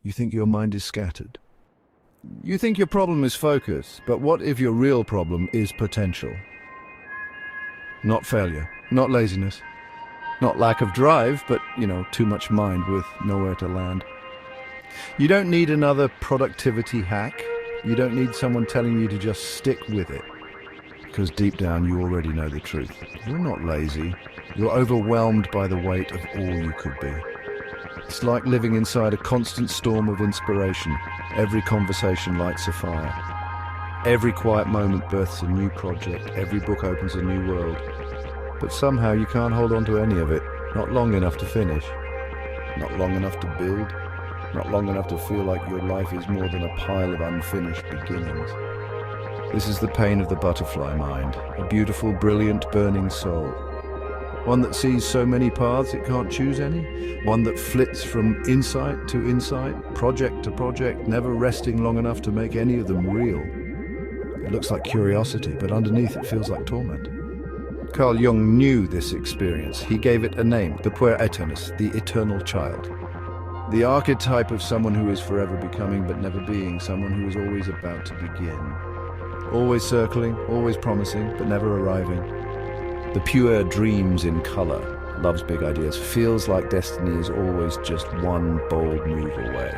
You think your mind is scattered. You think your problem is focus, but what if your real problem is potential? Not failure, not laziness, not lack of drive, but, too much mind with nowhere to land. You don't need another productivity hack. You don't need someone telling you to just stick with it. Because deep down you already know the truth. You're not lazy. You're overwhelmed by the weight of all you could be. It's like living inside a constant storm of inspiration. Every conversation lights a fire. Every quiet moment births a new project. Every book opens a new world. But somehow you can't hold on to any of it. Not long enough to finish. Not long enough to build. Not long enough to feel like your life is more than a pile of unfinished beginnings. This is the pain of the butterfly mind, a beautiful, brilliant, burning soul. One that sees so many paths it can't choose any. One that flits from insight to insight, project to project, never resting long enough to make any of them real. It looks like curiosity, but underneath it feels like torment. Carl Jung knew this experience. He gave it a name, the Puer Aeternus, the eternal child. The archetype of someone who is forever becoming but never being, someone who is always about to begin. Always circling, always promising, but never arriving. The pure dreams in color, loves big ideas, feels like destiny is always just one bold move away.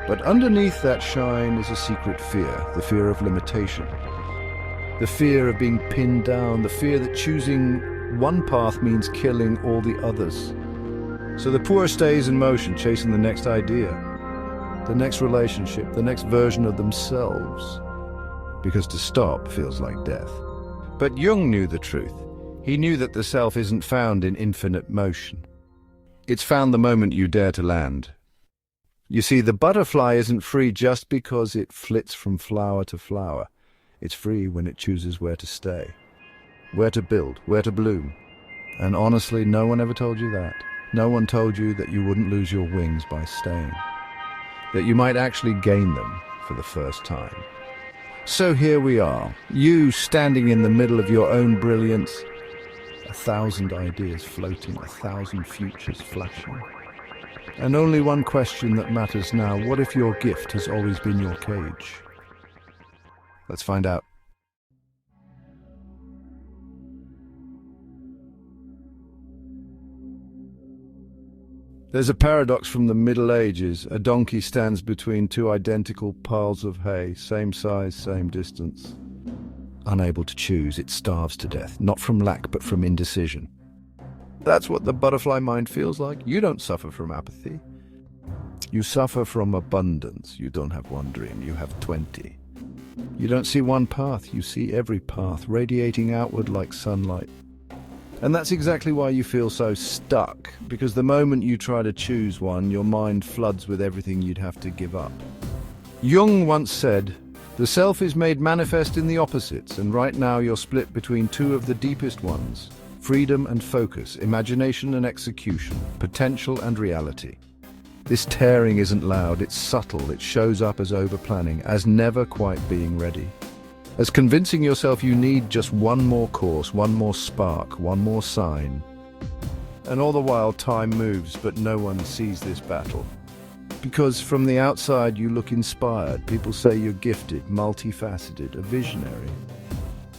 But underneath that shine is a secret fear, the fear of limitation. The fear of being pinned down, the fear that choosing one path means killing all the others. So the poor stays in motion, chasing the next idea, the next relationship, the next version of themselves. Because to stop feels like death. But Jung knew the truth. He knew that the self isn't found in infinite motion. It's found the moment you dare to land. You see, the butterfly isn't free just because it flits from flower to flower. It's free when it chooses where to stay, where to build, where to bloom. And honestly, no one ever told you that. No one told you that you wouldn't lose your wings by staying, that you might actually gain them for the first time. So here we are, you standing in the middle of your own brilliance, 1,000 ideas floating, 1,000 futures flashing. And only one question that matters now: what if your gift has always been your cage? Let's find out. There's a paradox from the Middle Ages. A donkey stands between two identical piles of hay, same size, same distance. Unable to choose, it starves to death, not from lack, but from indecision. That's what the butterfly mind feels like. You don't suffer from apathy. You suffer from abundance. You don't have one dream, you have 20. You don't see one path, you see every path, radiating outward like sunlight. And that's exactly why you feel so stuck, because the moment you try to choose one, your mind floods with everything you'd have to give up. Jung once said, "The self is made manifest in the opposites, and right now you're split between two of the deepest ones, freedom and focus, imagination and execution, potential and reality." This tearing isn't loud, it's subtle, it shows up as overplanning, as never quite being ready. As convincing yourself you need just one more course, one more spark, one more sign. And all the while time moves, but no one sees this battle. Because from the outside you look inspired. People say you're gifted, multifaceted, a visionary.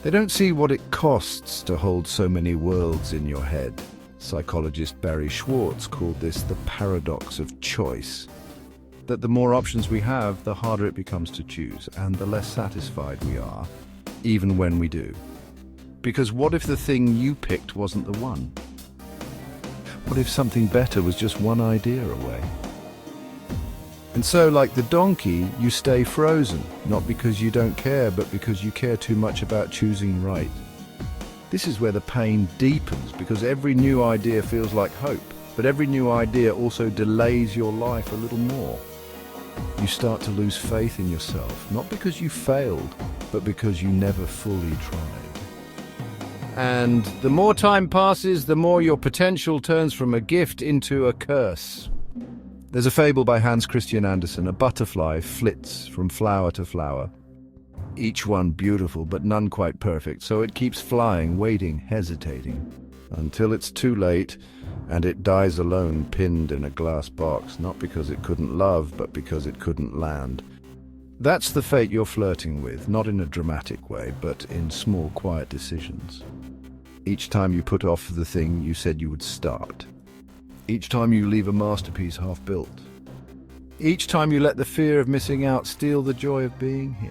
They don't see what it costs to hold so many worlds in your head. Psychologist Barry Schwartz called this the paradox of choice. That the more options we have, the harder it becomes to choose, and the less satisfied we are, even when we do. Because what if the thing you picked wasn't the one? What if something better was just one idea away? And so, like the donkey, you stay frozen, not because you don't care, but because you care too much about choosing right. This is where the pain deepens, because every new idea feels like hope, but every new idea also delays your life a little more. You start to lose faith in yourself, not because you failed, but because you never fully tried. And the more time passes, the more your potential turns from a gift into a curse. There's a fable by Hans Christian Andersen. A butterfly flits from flower to flower, each one beautiful, but none quite perfect, so it keeps flying, waiting, hesitating, until it's too late, And it dies alone, pinned in a glass box, not because it couldn't love, but because it couldn't land. That's the fate you're flirting with, not in a dramatic way, but in small, quiet decisions. Each time you put off the thing you said you would start. Each time you leave a masterpiece half-built. Each time you let the fear of missing out steal the joy of being here.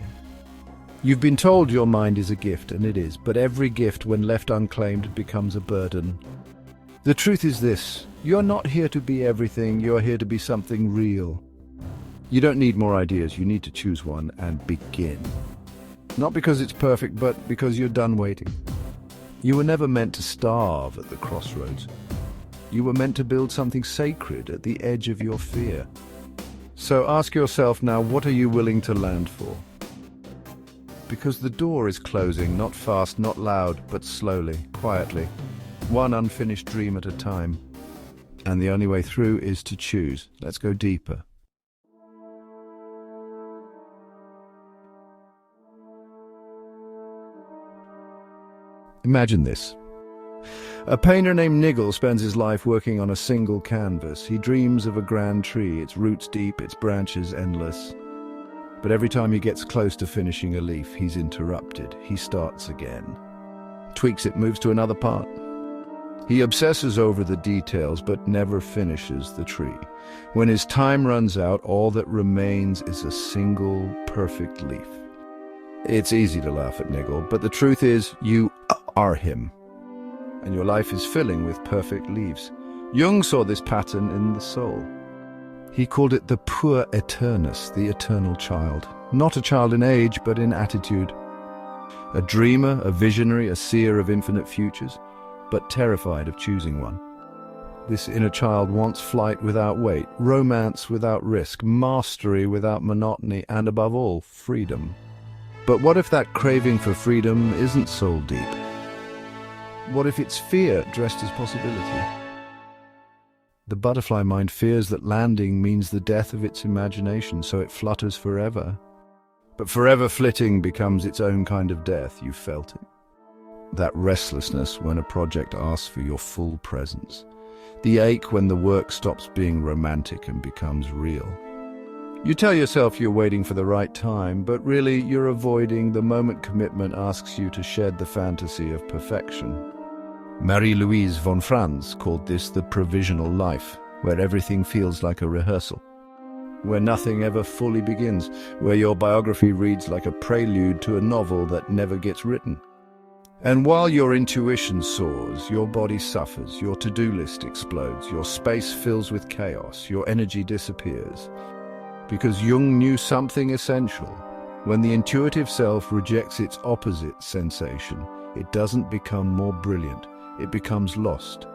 You've been told your mind is a gift, and it is, but every gift, when left unclaimed, becomes a burden. The truth is this: you're not here to be everything, you're here to be something real. You don't need more ideas, you need to choose one and begin. Not because it's perfect, but because you're done waiting. You were never meant to starve at the crossroads. You were meant to build something sacred at the edge of your fear. So ask yourself now, what are you willing to land for? Because the door is closing, not fast, not loud, but slowly, quietly, one unfinished dream at a time. And the only way through is to choose. Let's go deeper. Imagine this. A painter named Nigel spends his life working on a single canvas. He dreams of a grand tree, its roots deep, its branches endless. But every time he gets close to finishing a leaf, he's interrupted. He starts again. Tweaks it, moves to another part. He obsesses over the details, but never finishes the tree. When his time runs out, all that remains is a single, perfect leaf. It's easy to laugh at Nigel, but the truth is, you are him. And your life is filling with perfect leaves. Jung saw this pattern in the soul. He called it the Puer Aeternus, the eternal child. Not a child in age, but in attitude. A dreamer, a visionary, a seer of infinite futures, but terrified of choosing one. This inner child wants flight without weight, romance without risk, mastery without monotony, and above all, freedom. But what if that craving for freedom isn't soul deep? What if it's fear dressed as possibility? The butterfly mind fears that landing means the death of its imagination, so it flutters forever. But forever flitting becomes its own kind of death. You felt it. That restlessness when a project asks for your full presence. The ache when the work stops being romantic and becomes real. You tell yourself you're waiting for the right time, but really you're avoiding the moment commitment asks you to shed the fantasy of perfection. Marie-Louise von Franz called this the provisional life, where everything feels like a rehearsal, where nothing ever fully begins, where your biography reads like a prelude to a novel that never gets written. And while your intuition soars, your body suffers, your to-do list explodes, your space fills with chaos, your energy disappears. Because Jung knew something essential. When the intuitive self rejects its opposite sensation, it doesn't become more brilliant. It becomes lost.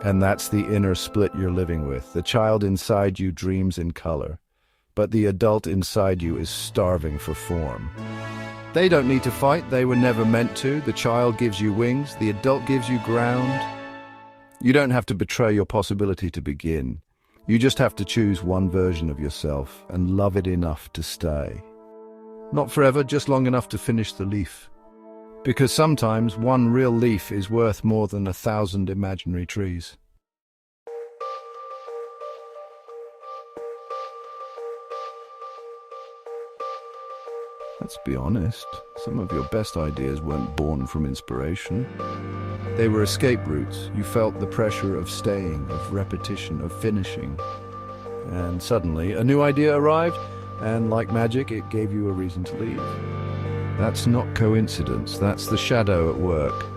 And that's the inner split you're living with. The child inside you dreams in color, but the adult inside you is starving for form. They don't need to fight, they were never meant to. The child gives you wings, the adult gives you ground. You don't have to betray your possibility to begin. You just have to choose one version of yourself and love it enough to stay. Not forever, just long enough to finish the leaf. Because sometimes one real leaf is worth more than 1,000 imaginary trees. Let's be honest, some of your best ideas weren't born from inspiration. They were escape routes. You felt the pressure of staying, of repetition, of finishing. And suddenly a new idea arrived, and like magic, it gave you a reason to leave. That's not coincidence, that's the shadow at work.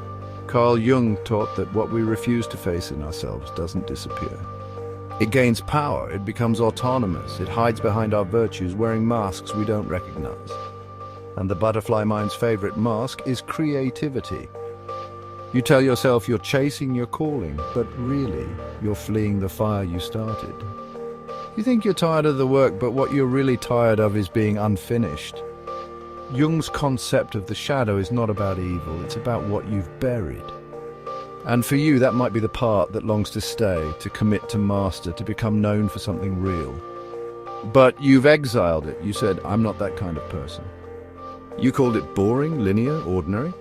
Carl Jung taught that what we refuse to face in ourselves doesn't disappear. It gains power, it becomes autonomous, it hides behind our virtues, wearing masks we don't recognize. And the butterfly mind's favorite mask is creativity. You tell yourself you're chasing your calling, but really, you're fleeing the fire you started. You think you're tired of the work, but what you're really tired of is being unfinished. Jung's concept of the shadow is not about evil, it's about what you've buried. And for you, that might be the part that longs to stay, to commit to master, to become known for something real. But you've exiled it. You said, I'm not that kind of person. You called it boring, linear, ordinary.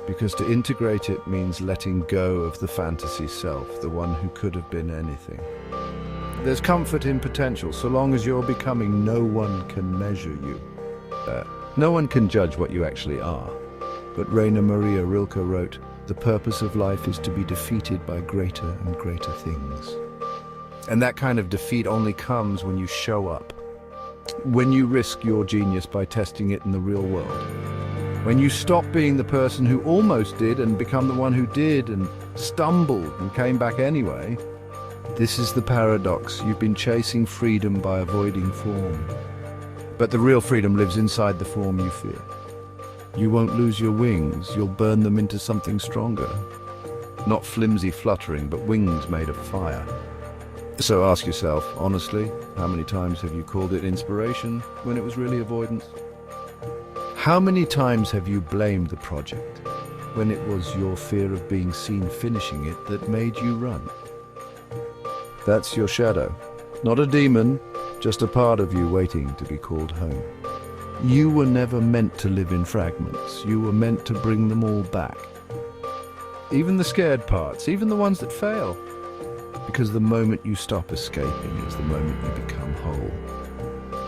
because to integrate it means letting go of the fantasy self, the one who could have been anything. There's comfort in potential, so long as you're becoming. No one can measure you. No one can judge what you actually are. But Rainer Maria Rilke wrote, "The purpose of life is to be defeated by greater and greater things." And that kind of defeat only comes when you show up. When you risk your genius by testing it in the real world. When you stop being the person who almost did and become the one who did and stumbled and came back anyway. This is the paradox. You've been chasing freedom by avoiding form. But the real freedom lives inside the form you fear. You won't lose your wings, you'll burn them into something stronger. Not flimsy fluttering, but wings made of fire. So ask yourself, honestly, how many times have you called it inspiration when it was really avoidance? How many times have you blamed the project when it was your fear of being seen finishing it that made you run? That's your shadow. Not a demon, just a part of you waiting to be called home. You were never meant to live in fragments. You were meant to bring them all back. Even the scared parts, even the ones that fail. Because the moment you stop escaping is the moment you become whole.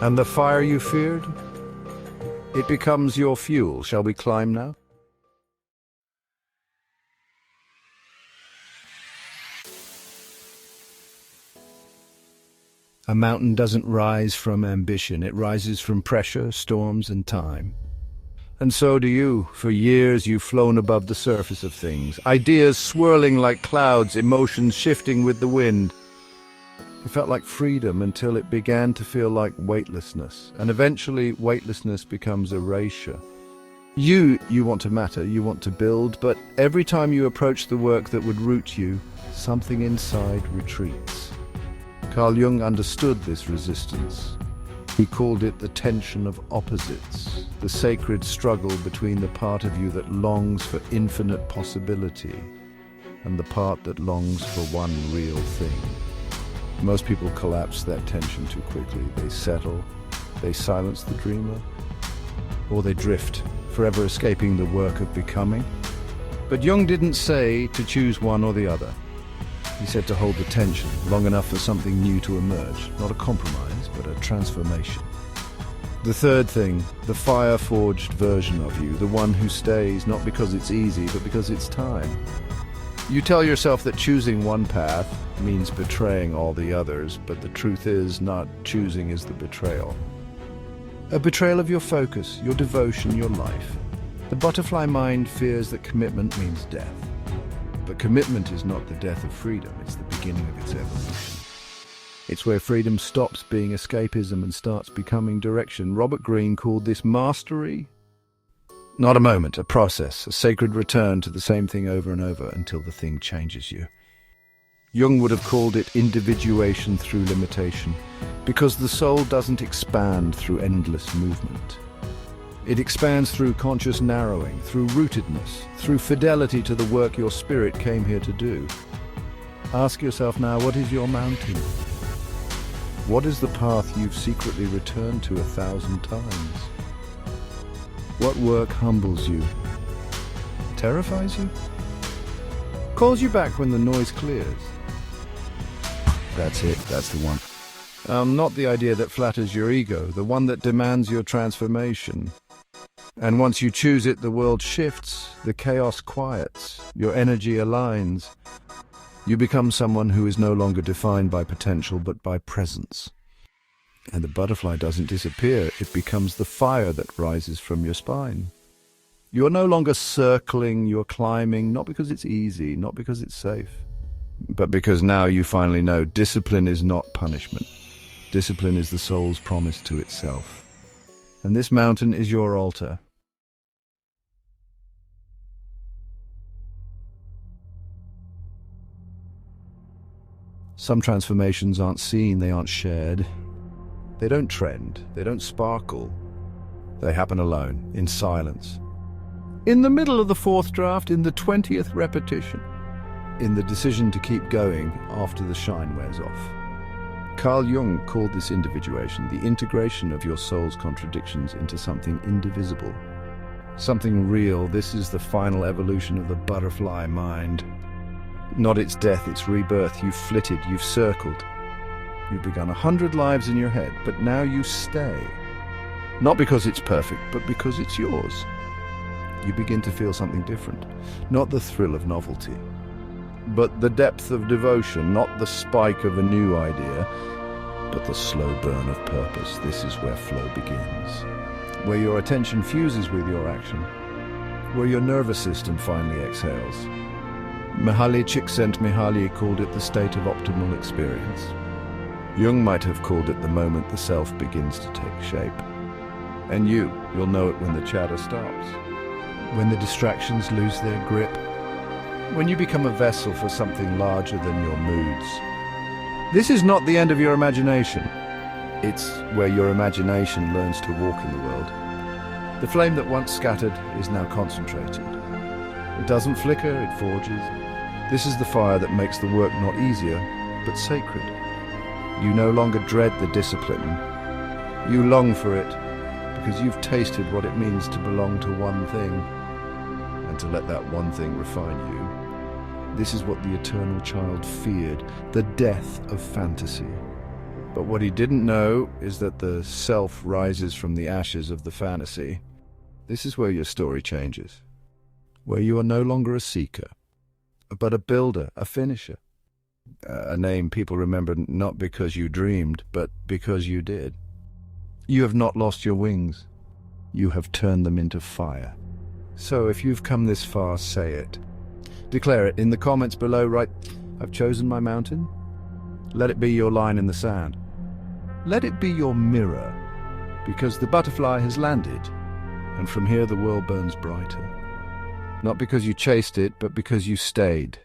And the fire you feared? It becomes your fuel. Shall we climb now? A mountain doesn't rise from ambition. It rises from pressure, storms, and time. And so do you. For years you've flown above the surface of things, ideas swirling like clouds, emotions shifting with the wind. It felt like freedom until it began to feel like weightlessness, and eventually weightlessness becomes erasure. You want to matter, you want to build, but every time you approach the work that would root you, something inside retreats. Carl Jung understood this resistance. He called it the tension of opposites, the sacred struggle between the part of you that longs for infinite possibility and the part that longs for one real thing. Most people collapse that tension too quickly. They settle, they silence the dreamer, or they drift, forever escaping the work of becoming. But Jung didn't say to choose one or the other. He said to hold the tension long enough for something new to emerge, not a compromise, but a transformation. The third thing, the fire-forged version of you, the one who stays not because it's easy, but because it's time. You tell yourself that choosing one path means betraying all the others, but the truth is not choosing is the betrayal. A betrayal of your focus, your devotion, your life. The butterfly mind fears that commitment means death. But commitment is not the death of freedom, it's the beginning of its evolution. It's where freedom stops being escapism and starts becoming direction. Robert Greene called this mastery. Not a moment, a process, a sacred return to the same thing over and over until the thing changes you. Jung would have called it individuation through limitation, because the soul doesn't expand through endless movement. It expands through conscious narrowing, through rootedness, through fidelity to the work your spirit came here to do. Ask yourself now, what is your mountain? What is the path you've secretly returned to 1,000 times? What work humbles you? Terrifies you? Calls you back when the noise clears? That's it, that's the one. Not the idea that flatters your ego, the one that demands your transformation. And once you choose it, the world shifts, the chaos quiets, your energy aligns. You become someone who is no longer defined by potential, but by presence. And the butterfly doesn't disappear, it becomes the fire that rises from your spine. You're no longer circling, you're climbing, not because it's easy, not because it's safe, but because now you finally know discipline is not punishment. Discipline is the soul's promise to itself. And this mountain is your altar. Some transformations aren't seen, they aren't shared. They don't trend, they don't sparkle. They happen alone, in silence. In the middle of the 4th draft, in the 20th repetition. In the decision to keep going after the shine wears off. Carl Jung called this individuation the integration of your soul's contradictions into something indivisible. Something real. This is the final evolution of the butterfly mind. Not its death, its rebirth. You've flitted, you've circled. You've begun 100 lives in your head, but now you stay. Not because it's perfect, but because it's yours. You begin to feel something different. Not the thrill of novelty, but the depth of devotion. Not the spike of a new idea, but the slow burn of purpose. This is where flow begins. Where your attention fuses with your action. Where your nervous system finally exhales. Csikszentmihalyi called it the state of optimal experience. Jung might have called it the moment the self begins to take shape. And you'll know it when the chatter stops. When the distractions lose their grip. When you become a vessel for something larger than your moods. This is not the end of your imagination. It's where your imagination learns to walk in the world. The flame that once scattered is now concentrated. It doesn't flicker, it forges. This is the fire that makes the work not easier, but sacred. You no longer dread the discipline. You long for it because you've tasted what it means to belong to one thing and to let that one thing refine you. This is what the eternal child feared, the death of fantasy. But what he didn't know is that the self rises from the ashes of the fantasy. This is where your story changes. Where you are no longer a seeker, but a builder, a finisher. A name people remember not because you dreamed, but because you did. You have not lost your wings. You have turned them into fire. So if you've come this far, say it. Declare it in the comments below. Write, "I've chosen my mountain." Let it be your line in the sand. Let it be your mirror, because the butterfly has landed, and from here the world burns brighter. Not because you chased it, but because you stayed.